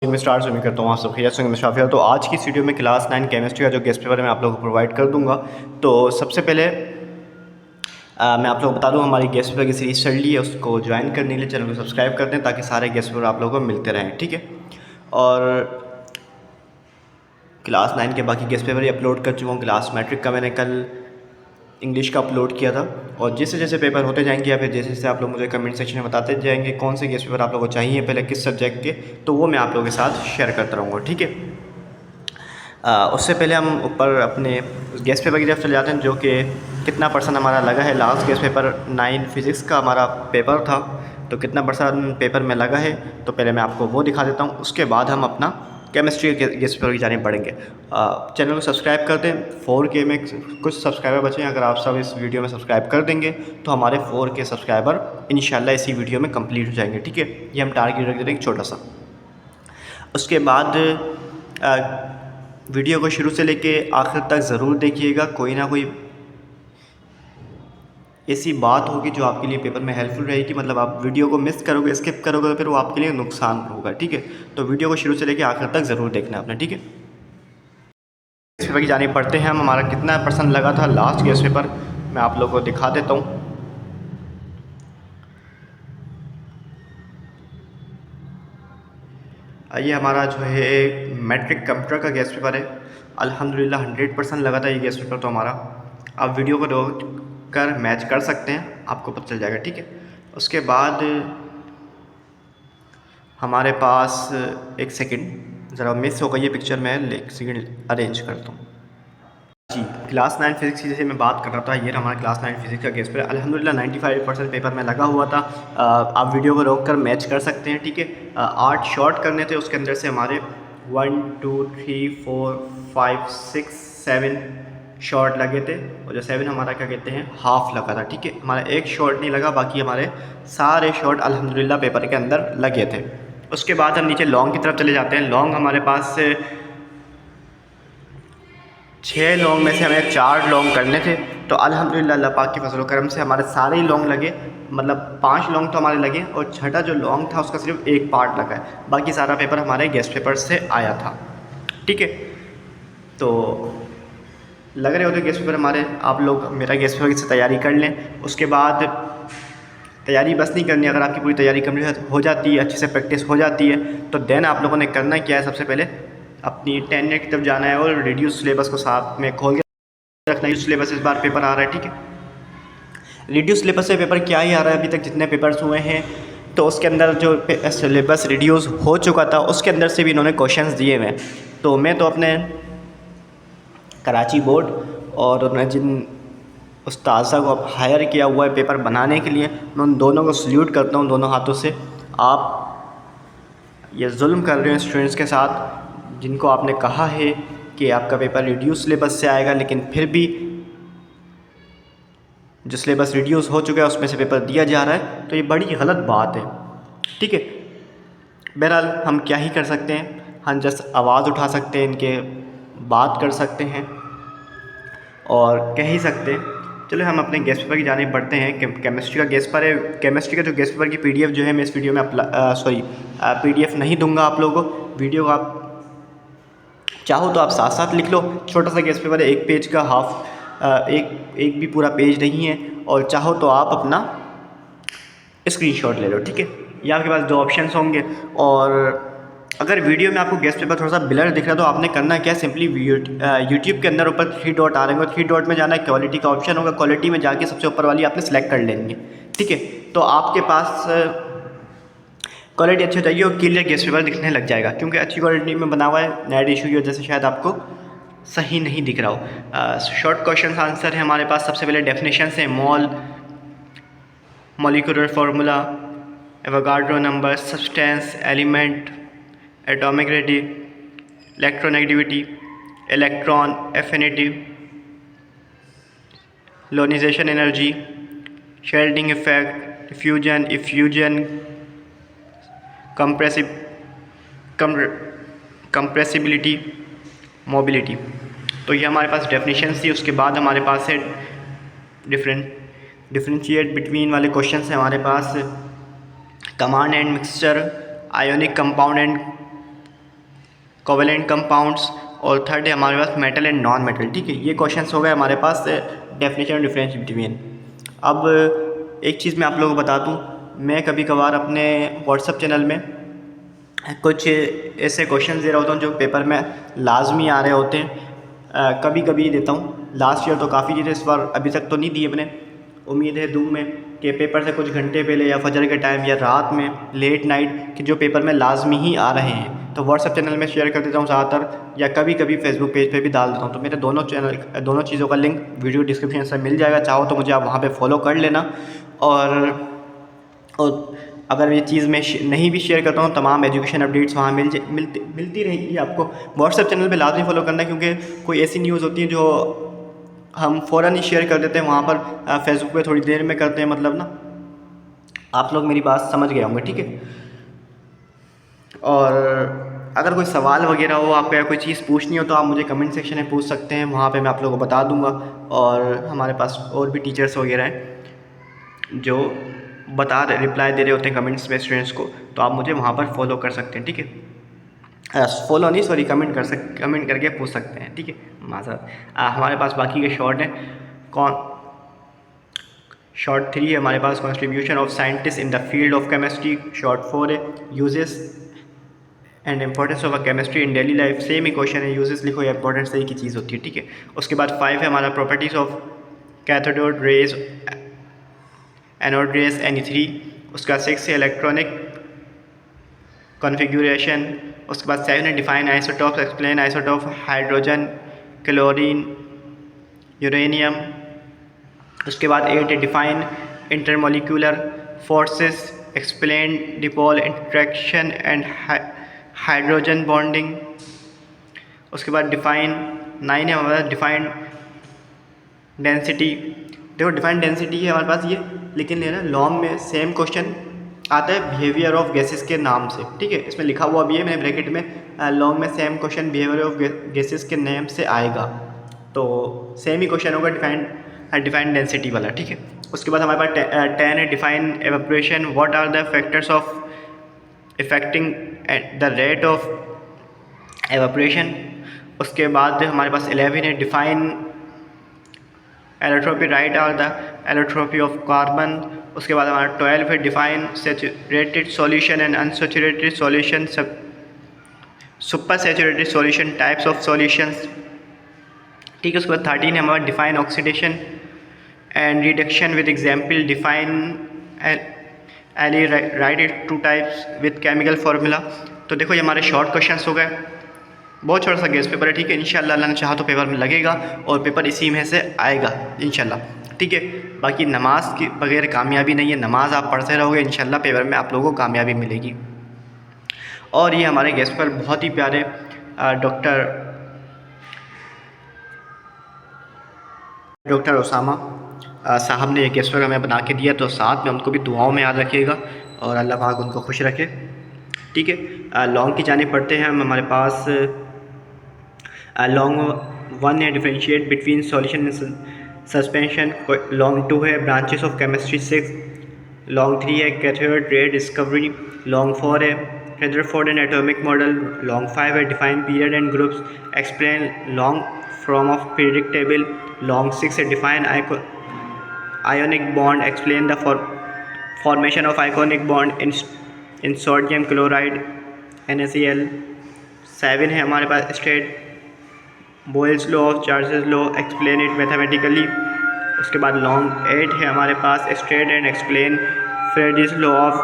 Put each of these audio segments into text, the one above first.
मैं स्टार्ट उम्मीद करता हूँ आप सब खैरियत से होंगे। शाफिया। तो आज की इस वीडियो में क्लास 9 केमिस्ट्री का जो गेस्ट पेपर है मैं आप लोगों को प्रोवाइड कर दूंगा। तो सबसे पहले मैं आप लोगों को बता दूं हमारी गेस्ट पेपर की सीरीज़ चल रही है, उसको ज्वाइन करने के लिए चैनल को सब्सक्राइब कर दें ताकि सारे गेस्ट पेपर आप लोगों को मिलते रहें, ठीक है। और क्लास 9 के बाकी गेस्ट पेपर ही अपलोड कर चुका हूँ। क्लास मैट्रिक का मैंने कल इंग्लिश का अपलोड किया था, और जैसे जैसे पेपर होते जाएंगे या फिर जैसे जैसे आप लोग मुझे कमेंट सेक्शन में बताते जाएंगे कौन से गेस्ट पेपर आप लोगों को चाहिए पहले किस सब्जेक्ट के, तो वो मैं आप लोगों के साथ शेयर करता रहूँगा, ठीक है। उससे पहले हम ऊपर अपने गेस्ट पेपर की तरफ चले जाते हैं, जो कि कितना परसेंट हमारा लगा है। लास्ट गेस्ट पेपर 9 फिज़िक्स का हमारा पेपर था, तो कितना परसेंट पेपर में लगा है तो पहले मैं आपको वो दिखा देता हूँ। उसके बाद हम अपना केमिस्ट्री के गेस्ट पेपर की जाने पड़ेंगे। चैनल को सब्सक्राइब कर दें। 4K में कुछ सब्सक्राइबर बचे हैं, अगर आप सब इस वीडियो में सब्सक्राइब कर देंगे तो हमारे 4K सब्सक्राइबर इंशाल्लाह इसी वीडियो में कंप्लीट हो जाएंगे, ठीक है। ये हम टारगेट रख देंगे छोटा सा। उसके बाद वीडियो को शुरू से लेके आखिर तक ज़रूर देखिएगा। कोई ना कोई ऐसी बात होगी जो आपके लिए पेपर में हेल्पफुल रहेगी। मतलब आप वीडियो को मिस करोगे, स्किप करोगे तो फिर वो आपके लिए नुकसान होगा, ठीक है। तो वीडियो को शुरू से लेके आखिर तक ज़रूर देखना आपने, ठीक है। गेस्ट पेपर की जाने पढ़ते हैं हम। हमारा कितना परसेंट लगा था लास्ट गेस्ट पेपर मैं आप लोगों को दिखा देता हूँ। ये हमारा जो है मैट्रिक कंप्यूटर का गेस्ट पेपर है। अल्हम्दुलिल्लाह 100% लगा था ये गेस्ट पेपर तो हमारा। आप वीडियो को रोक कर मैच कर सकते हैं, आपको पता चल जाएगा, ठीक है। उसके बाद हमारे पास एक सेकंड ज़रा मिस हो गई ये पिक्चर, मैं एक सेकंड अरेंज करता हूँ जी। क्लास 9 फिज़िक्स की जैसे मैं बात कर रहा था, ये हमारा क्लास 9 फिज़िक्स का गेस्ट पेपर अल्हम्दुलिल्लाह 95% पेपर में लगा हुआ था। आप वीडियो को रोक कर मैच कर सकते हैं, ठीक है। 8 शॉर्ट करने थे, उसके अंदर से हमारे 1 2 3 4 5 6 7 शॉर्ट लगे थे, और जो 7 हमारा क्या कहते हैं हाफ लगा था, ठीक है। हमारा एक शॉर्ट नहीं लगा, बाकी हमारे सारे शॉर्ट अल्हम्दुलिल्लाह पेपर के अंदर लगे थे। उसके बाद हम नीचे लॉन्ग की तरफ चले जाते हैं। लॉन्ग हमारे पास 6 लॉन्ग में से हमें 4 लॉन्ग करने थे, तो अल्हम्दुलिल्लाह अल्लाह पाक की फजल करम से हमारे सारे ही लॉन्ग लगे। मतलब 5 लॉन्ग तो हमारे लगे, और छठा जो लॉन्ग था उसका सिर्फ एक पार्ट लगा है, बाकी सारा पेपर हमारे गेस्ट पेपर से आया था, ठीक है। तो लग रहे होते गेस्ट पेपर हमारे, आप लोग मेरा गेस्ट पेपर से तैयारी कर लें। उसके बाद तैयारी बस नहीं करनी, अगर आपकी पूरी तैयारी कंप्लीट हो जाती है, अच्छे से प्रैक्टिस हो जाती है, तो देन आप लोगों ने करना क्या है, सबसे पहले अपनी 10 मिनट की तरफ जाना है और रिड्यूस सिलेबस को साथ में खोल के रखना है। सिलेबस इस बार पेपर आ रहा है, ठीक है। रिड्यूस सिलेबस से पेपर क्या ही आ रहा है, अभी तक जितने पेपर्स हुए हैं तो उसके अंदर जो सिलेबस रिड्यूस हो चुका था उसके अंदर से भी इन्होंने क्वेश्चंस दिए हुए हैं। तो मैं तो अपने कराची बोर्ड और उन्होंने जिन उस्ताज़ा को हायर किया हुआ है पेपर बनाने के लिए, मैं उन दोनों को सल्यूट करता हूँ दोनों हाथों से। आप ये जुल्म कर रहे हैं स्टूडेंट्स के साथ, जिनको आपने कहा है कि आपका पेपर रिड्यूस सिलेबस से आएगा, लेकिन फिर भी जो सिलेबस रिड्यूस हो चुका है उसमें से पेपर दिया जा रहा है, तो ये बड़ी गलत बात है, ठीक है। बहरहाल हम क्या ही कर सकते हैं, हम जस्ट आवाज़ उठा सकते हैं, इनके बात कर सकते हैं और कह ही सकते हैं। चलो हम अपने गेस्ट पेपर की जाने पढ़ते हैं। केमिस्ट्री का गेस्ट पेपर है। केमिस्ट्री का जो गेस्ट पेपर की पीडीएफ जो है मैं इस वीडियो में पीडीएफ नहीं दूंगा आप लोगों को। वीडियो को आप चाहो तो आप साथ साथ लिख लो। छोटा सा गेस्ट पेपर है, एक पेज का एक भी पूरा पेज नहीं है, और चाहो तो आप अपना स्क्रीनशॉट ले लो, ठीक है। ये आपके पास 2 ऑप्शंस होंगे। और अगर वीडियो में आपको गेस्ट पेपर थोड़ा सा ब्लर दिख रहा है तो आपने करना क्या, सिंपली यूट्यूब के अंदर ऊपर 3 डॉट आ रहे होंगे, 3 डॉट में जाना है, क्वालिटी का ऑप्शन होगा, क्वालिटी में जाके सबसे ऊपर वाली आपने सेलेक्ट कर लेंगे, ठीक है। तो आपके पास क्वालिटी अच्छी हो जाएगी और क्लियर गेस्ट पेपर दिखने लग जाएगा, क्योंकि अच्छी क्वालिटी में बना हुआ है। नेट इशू की वजह से शायद आपको सही नहीं दिख रहा हो। शॉर्ट क्वेश्चन आंसर है हमारे पास। सबसे पहले डेफिनेशन है mole, molecular formula, Avogadro number, substance, element, atomic radii, electronegativity, electron affinity, ionisation energy, shielding effect, effusion, compressibility, mobility. तो ये हमारे पास डेफिनेशन थी। उसके बाद हमारे पास है डिफरेंशिएट बिटवीन वाले क्वेश्चन हैं हमारे पास। Compound and mixture, ionic compound and covalent compounds, और थर्ड है हमारे पास मेटल एंड नॉन मेटल। ठीक है, ये क्वेश्चंस हो गए हमारे पास डेफिनेशन और डिफरेंस बिटवीन। अब एक चीज़ मैं आप लोगों को बता दूं, मैं कभी कभार अपने व्हाट्सएप चैनल में कुछ ऐसे क्वेश्चन दे रहा होता हूँ जो पेपर में लाजमी आ रहे होते हैं, कभी कभी देता हूँ। लास्ट ईयर तो काफ़ी दिए थे, इस बार अभी तक तो नहीं दिए मैंने। उम्मीद है दूँ मैं कि पेपर से कुछ घंटे पहले या फजर के टाइम या रात में लेट नाइट कि जो पेपर में लाजमी ही आ रहे हैं तो व्हाट्सएप चैनल में शेयर कर देता हूँ ज़्यादातर, या कभी कभी फेसबुक पेज पे भी डाल देता हूँ। तो मेरे दोनों चीज़ों का लिंक वीडियो डिस्क्रिप्शन से मिल जाएगा, चाहो तो मुझे आप वहाँ पे फॉलो कर लेना। और अगर ये चीज़ मैं नहीं भी शेयर करता हूँ, तमाम एजुकेशन अपडेट्स वहाँ मिलती रहेगी आपको। व्हाट्सएप चैनल पे लाजमी फॉलो करना है, क्योंकि कोई ऐसी न्यूज़ होती है जो हम फ़ौरन ही शेयर कर देते हैं, वहाँ पर फेसबुक पे थोड़ी देर में करते हैं, मतलब ना आप लोग मेरी बात समझ गए होंगे। ठीक है, और अगर कोई सवाल वगैरह हो, आपको या कोई चीज़ पूछनी हो तो आप मुझे कमेंट सेक्शन में पूछ सकते हैं, वहाँ पे मैं आप लोगों को बता दूँगा। और हमारे पास और भी टीचर्स वगैरह हैं जो रिप्लाई दे रहे होते हैं कमेंट्स में स्टूडेंट्स को, तो आप मुझे वहाँ पर फॉलो कर सकते हैं। ठीक है, फॉलो नहीं सॉरी, कमेंट करके पूछ सकते हैं। ठीक है, माज़रत। हमारे पास बाकी के शॉर्ट हैं। शॉर्ट 3 है हमारे पास contribution of scientist in the field of chemistry. Short 4 है uses and importance of a chemistry in daily life. Same ही क्वेश्चन है, यूजेस लिखो या इंपॉर्टेंस एक ही चीज़ होती है। ठीक है, उसके बाद 5 है हमारा properties of cathode rays, anode rays Ne3। उसका 6 है इलेक्ट्रॉनिक कॉन्फ़िगरेशन। उसके बाद 7 है define isotopes, explain isotope, hydrogen, chlorine, uranium. उसके बाद 8 है define intermolecular forces, explain dipole interaction and hydrogen bonding. उसके बाद 9 है हमारा डिफाइन डेंसिटी। देखो डिफाइन डेंसिटी है हमारे पास ये, लेकिन लेना लॉन्ग में सेम क्वेश्चन आता है बिहेवियर ऑफ गैसेस के नाम से। ठीक है, इसमें लिखा हुआ भी है मैंने ब्रैकेट में, लॉन्ग में same question behaviour of gases के नेम से आएगा, तो सेम ही क्वेश्चन होगा डिफाइन डेंसिटी वाला। ठीक है, उसके बाद हमारे पास 10 है define evaporation, what are the factors of affecting the rate of evaporation. उसके बाद हमारे पास 11 है define allotropy, write are the allotropy of carbon. उसके बाद हमारा 12 है define saturated solution and unsaturated solution, super saturated solution, types of solutions. ठीक है, उसके बाद 13 है हमारा define oxidation and reduction with example, define alloy write it 2 types with chemical formula. तो देखो ये हमारे शॉर्ट क्वेश्चंस हो गए, बहुत छोटा सा गेस पेपर है। ठीक है, इंशाल्लाह अल्लाह ने चाहा तो पेपर में लगेगा और पेपर इसी में से आएगा इंशाल्लाह। ठीक है, बाकी नमाज के बगैर कामयाबी नहीं है, नमाज आप पढ़ते रहोगे इंशाल्लाह पेपर में आप लोगों को कामयाबी मिलेगी। और ये हमारे गेस्ट पेपर बहुत ही प्यारे डॉक्टर उसामा साहब ने ये गेस्ट पेपर हमें बना के दिया, तो साथ में उनको भी दुआओं में याद रखिएगा और अल्लाह पाक उनको खुश रखे। ठीक है, लॉन्ग की जाने पढ़ते हैं हम। हमारे पास लॉन्ग 1 है differentiate between solution and suspension. Long 2 है ब्रांचेस ऑफ केमिस्ट्री 6। लॉन्ग 3 है कैथोड रे डिस्कवरी। लॉन्ग 4 है Rutherford and atomic model. Long 5 है define period and groups, explain long form of periodic table. Long 6 है define ionic bond, explain the formation of ionic bond in sodium chloride NaCl। 7 है हमारे पास state Boyle's law of Charles law, explain it mathematically. उसके बाद long 8 है हमारे पास state and explain Faraday's law of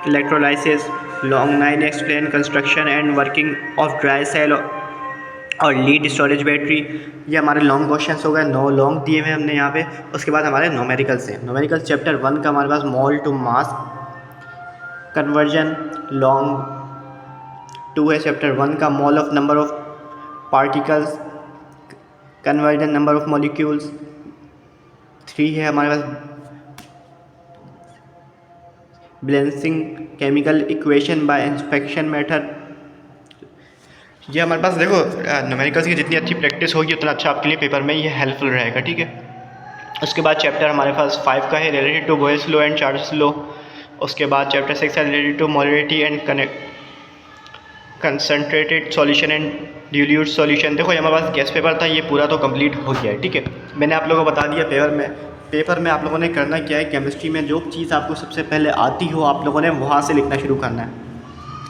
electrolysis. Long 9 explain construction and working of dry cell और lead storage battery. ये हमारे लॉन्ग क्वेश्चंस हो गए, 9 लॉन्ग दिए हुए हमने यहाँ पे। उसके बाद हमारे न्यूमेरिकल्स हैं। न्यूमेरिकल चैप्टर 1 का हमारे पास mole to mass conversion. Long 2 है चैप्टर 1 का mole of number of particles, conversion number of molecules. 3 है हमारे पास balancing chemical equation by inspection method. ये हमारे पास देखो न्यूमेरिकल्स की जितनी अच्छी प्रैक्टिस होगी उतना अच्छा आपके लिए पेपर में ये हेल्पफुल रहेगा। ठीक है, उसके बाद चैप्टर हमारे पास 5 का है related to Boyle's law and Charles's law. उसके बाद चैप्टर 6 है related to molarity and concentrated solution and dilute solution. देखो ये हमारे पास गेस्ट पेपर था, ये पूरा तो कंप्लीट हो गया है। ठीक है, मैंने आप लोगों को बता दिया पेपर में आप लोगों ने करना क्या है, केमिस्ट्री में जो चीज़ आपको सबसे पहले आती हो आप लोगों ने वहाँ से लिखना शुरू करना है।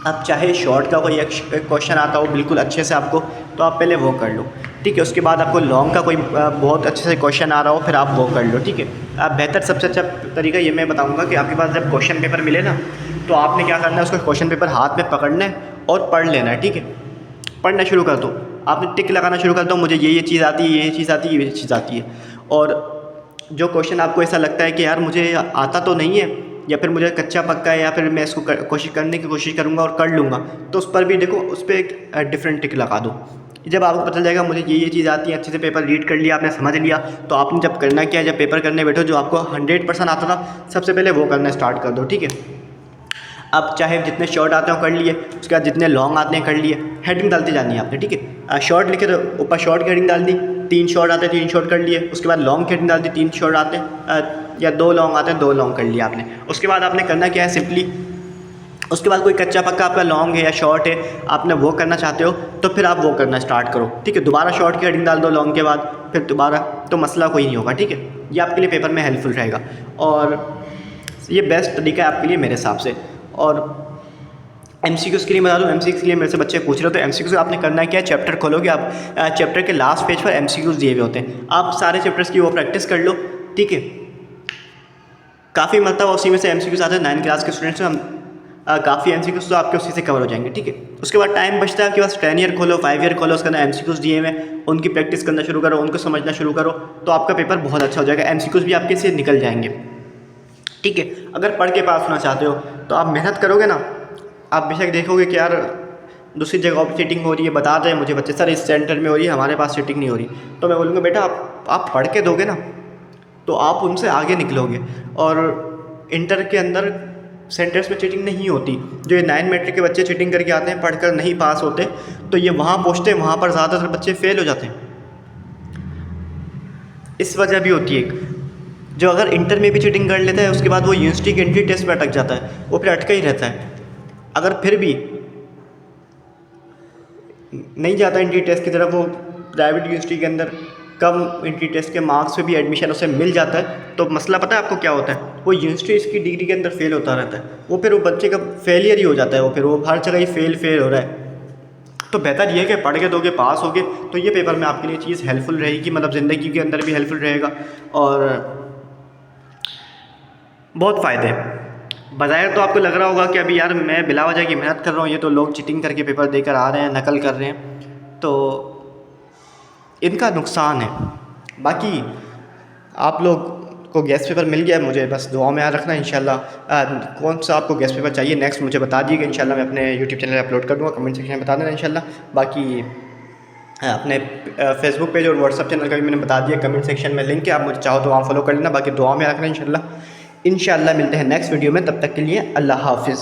अब चाहे शॉर्ट का कोई एक क्वेश्चन आता हो बिल्कुल अच्छे से आपको, तो आप पहले वो कर लो। ठीक है, उसके बाद आपको लॉन्ग का कोई बहुत अच्छे से क्वेश्चन आ रहा हो फिर आप वो कर लो। ठीक है, आप बेहतर सबसे अच्छा तरीका ये मैं बताऊंगा कि आपके पास जब क्वेश्चन पेपर मिले ना, तो आपने क्या करना है, उसको क्वेश्चन पेपर हाथ में पकड़ना है और पढ़ लेना है। ठीक है, पढ़ना शुरू कर दो, आपने टिक लगाना शुरू कर दो, मुझे ये चीज़ आती है, ये चीज़ आती है, ये चीज़ आती है। और जो क्वेश्चन आपको ऐसा लगता है कि यार मुझे आता तो नहीं है, या फिर मुझे कच्चा पक्का है, या फिर मैं इसको कोशिश करने की कोशिश करूँगा और कर लूँगा, तो उस पर भी देखो उस पर एक डिफरेंट टिक लगा दो। जब आपको पता चल जाएगा मुझे ये चीज़ आती है, अच्छे से पेपर रीड कर लिया आपने, समझ लिया, तो आपने जब करना क्या है, जब पेपर करने बैठो जो आपको 100% आता था सबसे पहले वो करना स्टार्ट कर दो। ठीक है, अब चाहे जितने शॉर्ट आते हो कर लिए, उसके बाद जितने लॉन्ग आते हैं कर लिए, हेडिंग डालती जानी है आपने। ठीक है, शॉर्ट लिखे तो ऊपर शॉर्ट की हेडिंग डाल दी, 3 शॉर्ट आते हैं 3 शॉर्ट कर लिए, उसके बाद लॉन्ग की हेडिंग डाल दी, 3 शॉर्ट आते हैं या 2 लॉन्ग आते हैं 2 लॉन्ग कर लिया आपने। उसके बाद आपने करना क्या है, सिंपली उसके बाद कोई कच्चा पक्का आपका लॉन्ग है या शॉर्ट है, आपने वो करना चाहते हो तो फिर आप वो करना स्टार्ट करो। ठीक है, दोबारा शॉर्ट की हेडिंग डाल दो लॉन्ग के बाद, फिर दोबारा, तो मसला कोई नहीं होगा। ठीक है, ये आपके लिए पेपर में हेल्पफुल रहेगा और ये बेस्ट तरीका है आपके लिए मेरे हिसाब से। और MCQs के लिए बता दूँ, MCQs के लिए मेरे से बच्चे पूछ रहे हो, तो MCQs आपने करना है क्या है, चैप्टर खोलोगे आप, चैप्टर के लास्ट पेज पर MCQs दिए हुए होते हैं, आप सारे चैप्टर्स की वो प्रैक्टिस कर लो। ठीक है, काफ़ी मतलब उसी में से MCQs आते हैं 9th क्लास के स्टूडेंट्स में, हम काफ़ी MCQs तो आपके उसी से कवर हो जाएंगे। ठीक है, उसके बाद टाइम बचता है आपके पास, 10 ईयर खोलो 5 ईयर खोलो, उसके अंदर MCQs दिए हुए, उनकी प्रैक्टिस करना शुरू करो, उनको समझना शुरू करो, तो आपका पेपर बहुत अच्छा हो जाएगा, MCQs भी आपके से निकल जाएंगे। ठीक है, अगर पढ़ के पास होना चाहते हो तो आप मेहनत करोगे ना, आप बेशक देखोगे कि यार दूसरी जगह पर सीटिंग हो रही है, बता रहे हैं मुझे बच्चे सर इस सेंटर में हो रही है, हमारे पास सीटिंग नहीं हो रही, तो मैं बोलूँगा बेटा आप पढ़ के दोगे ना तो आप उनसे आगे निकलोगे। और इंटर के अंदर सेंटर्स में चीटिंग नहीं होती, जो ये 9 मैट्रिक के बच्चे चीटिंग करके आते हैं, पढ़कर नहीं पास होते, तो ये वहाँ पहुँचते हैं, वहाँ पर ज़्यादातर बच्चे फेल हो जाते हैं। इस वजह भी होती है, जो अगर इंटर में भी चीटिंग कर लेता है उसके बाद वो यूनिवर्सिटी के एंट्री टेस्ट में अटक जाता है, वो फिर अटका ही रहता है। अगर फिर भी नहीं जाता एंट्री टेस्ट की तरफ, वो प्राइवेट यूनिवर्सिटी के अंदर कम एंट्री टेस्ट के मार्क्स पे भी एडमिशन उसे मिल जाता है, तो मसला पता है आपको क्या होता है, वो यूनिवर्सिटी इसकी डिग्री के अंदर फेल होता रहता है, वो फिर वो बच्चे का फेलियर ही हो जाता है, वो फिर वो हर जगह ही फेल हो रहा है। तो बेहतर ये है कि पढ़ के दोगे पास होगे, तो ये पेपर में आपके लिए चीज़ हेल्पफुल रहेगी, मतलब ज़िंदगी के अंदर भी हेल्पफुल रहेगा और बहुत फ़ायदे हैं। बज़ाहिर तो आपको लग रहा होगा कि अभी यार मैं बिला वजह की मेहनत कर रहा हूँ, ये तो लोग चीटिंग करके पेपर देकर आ रहे हैं, नकल कर रहे हैं, तो इनका नुकसान है। बाकी आप लोग को गेस्ट पेपर मिल गया, मुझे बस दुआ में याद रखना इंशाल्लाह। कौन सा आपको गेस्ट पेपर चाहिए नेक्स्ट मुझे बता दीजिएगा, इंशाल्लाह मैं अपने यूट्यूब चैनल अपलोड कर दूँगा, कमेंट सेक्शन में बता देना इंशाल्लाह। बाकी अपने फेसबुक पेज और व्हाट्सअप चैनल का भी मैंने बता दिया, कमेंट सेक्शन में लिंक है, आप मुझे चाहो तो वहाँ फॉलो कर लेना। बाकी दुआ में रखना इंशाल्लाह मिलते हैं नेक्स्ट वीडियो में, तब तक के लिए अल्लाह हाफिज़।